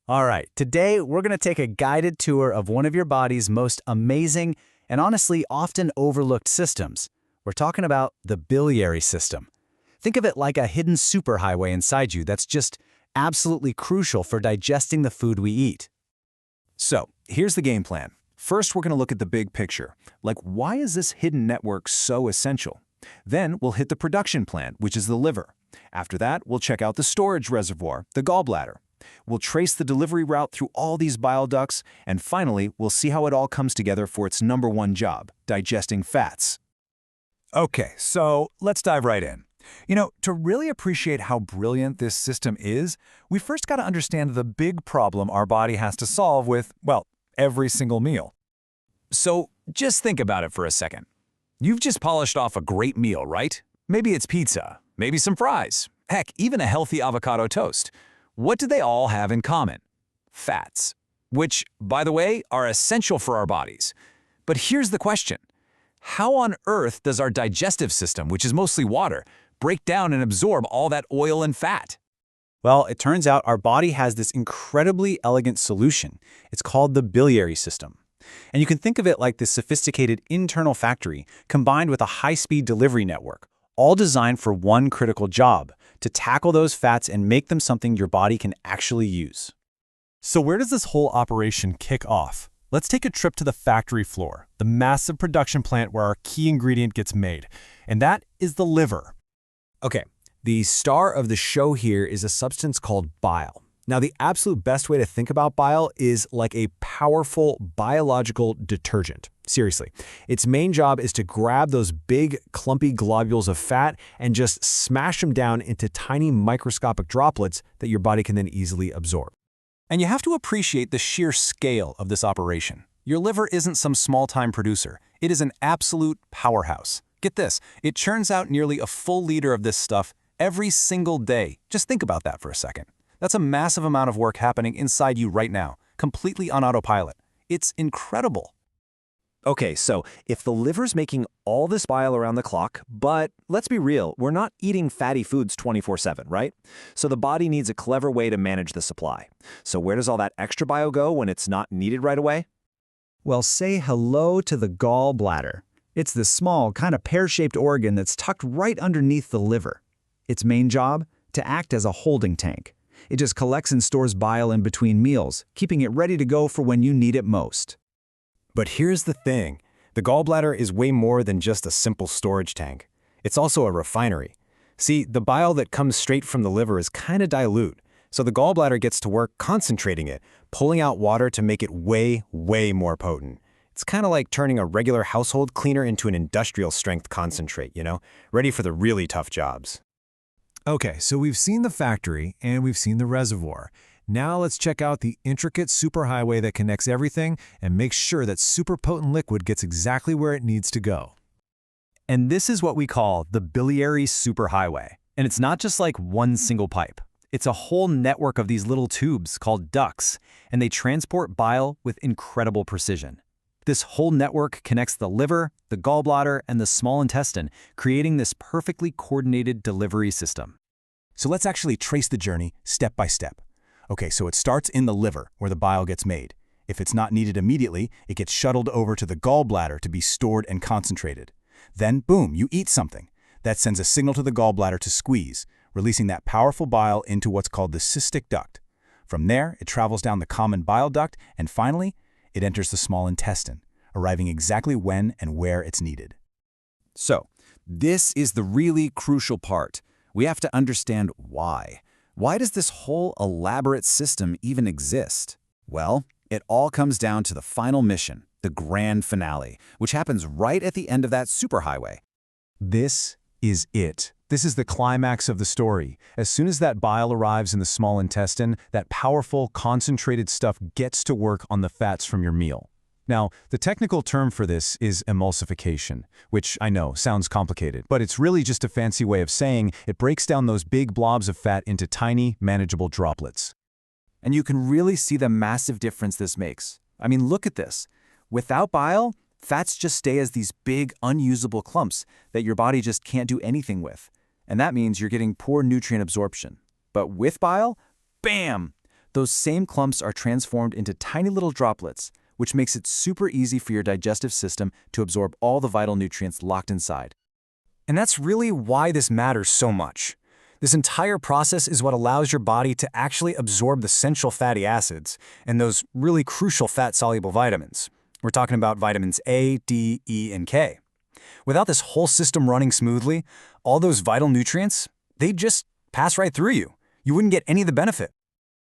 All right, today we're going to take a guided tour of one of your body's most amazing and honestly often overlooked systems. We're talking about the biliary system. Think of it like a hidden superhighway inside you that's just absolutely crucial for digesting the food we eat. So, here's the game plan. First, we're going to look at the big picture. Like, why is this hidden network so essential? Then, we'll hit the production plant, which is the liver. After that, we'll check out the storage reservoir, the gallbladder. We'll trace the delivery route through all these bile ducts, and finally, we'll see how it all comes together for its number one job, digesting fats. Okay, so let's dive right in. To really appreciate how brilliant this system is, we first got to understand the big problem our body has to solve with, well, every single meal. So, just think about it for a second. You've just polished off a great meal, right? Maybe it's pizza, maybe some fries, heck, even a healthy avocado toast. What do they all have in common? Fats, which, by the way, are essential for our bodies. But here's the question. How on earth does our digestive system, which is mostly water, break down and absorb all that oil and fat? Well, it turns out our body has this incredibly elegant solution. It's called the biliary system. And you can think of it like this sophisticated internal factory combined with a high-speed delivery network, all designed for one critical job, to tackle those fats and make them something your body can actually use. So where does this whole operation kick off? Let's take a trip to the factory floor, the massive production plant where our key ingredient gets made, and that is the liver. Okay, the star of the show here is a substance called bile. Now, the absolute best way to think about bile is like a powerful biological detergent. Seriously, its main job is to grab those big, clumpy globules of fat and just smash them down into tiny microscopic droplets that your body can then easily absorb. And you have to appreciate the sheer scale of this operation. Your liver isn't some small-time producer. It is an absolute powerhouse. Get this, it churns out nearly a full liter of this stuff every single day. Just think about that for a second. That's a massive amount of work happening inside you right now, completely on autopilot. It's incredible. Okay, so if the liver's making all this bile around the clock, but let's be real, we're not eating fatty foods 24/7, right? So the body needs a clever way to manage the supply. So where does all that extra bile go when it's not needed right away? Well, say hello to the gallbladder. It's this small, kind of pear-shaped organ that's tucked right underneath the liver. Its main job? To act as a holding tank. It just collects and stores bile in between meals, keeping it ready to go for when you need it most. But here's the thing. The gallbladder is way more than just a simple storage tank. It's also a refinery. See, the bile that comes straight from the liver is kind of dilute, so the gallbladder gets to work concentrating it, pulling out water to make it way, way more potent. It's kind of like turning a regular household cleaner into an industrial-strength concentrate, ready for the really tough jobs. Okay, so we've seen the factory and we've seen the reservoir. Now let's check out the intricate superhighway that connects everything and makes sure that super potent liquid gets exactly where it needs to go. And this is what we call the biliary superhighway. And it's not just like one single pipe. It's a whole network of these little tubes called ducts, and they transport bile with incredible precision. This whole network connects the liver, the gallbladder, and the small intestine, creating this perfectly coordinated delivery system. So let's actually trace the journey step by step. Okay, so it starts in the liver, where the bile gets made. If it's not needed immediately, it gets shuttled over to the gallbladder to be stored and concentrated. Then, boom, you eat something. That sends a signal to the gallbladder to squeeze, releasing that powerful bile into what's called the cystic duct. From there, it travels down the common bile duct, and finally, it enters the small intestine, arriving exactly when and where it's needed. So, this is the really crucial part. We have to understand why. Why does this whole elaborate system even exist? Well, it all comes down to the final mission, the grand finale, which happens right at the end of that superhighway. This is it. This is the climax of the story. As soon as that bile arrives in the small intestine, that powerful, concentrated stuff gets to work on the fats from your meal. Now, the technical term for this is emulsification, which I know sounds complicated, but it's really just a fancy way of saying it breaks down those big blobs of fat into tiny, manageable droplets. And you can really see the massive difference this makes. I mean, look at this. Without bile, fats just stay as these big, unusable clumps that your body just can't do anything with. And that means you're getting poor nutrient absorption. But with bile, bam! those same clumps are transformed into tiny little droplets, which makes it super easy for your digestive system to absorb all the vital nutrients locked inside. And that's really why this matters so much. This entire process is what allows your body to actually absorb the essential fatty acids and those really crucial fat-soluble vitamins. We're talking about vitamins A, D, E, and K. Without this whole system running smoothly, all those vital nutrients, they'd just pass right through you. You wouldn't get any of the benefit.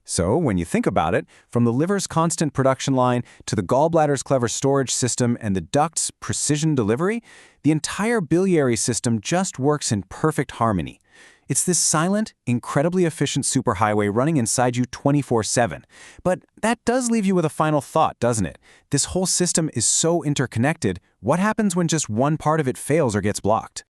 So, when you think about it, from the liver's constant production line to the gallbladder's clever storage system and the duct's precision delivery, the entire biliary system just works in perfect harmony. It's this silent, incredibly efficient superhighway running inside you 24/7. But that does leave you with a final thought, doesn't it? This whole system is so interconnected. What happens when just one part of it fails or gets blocked?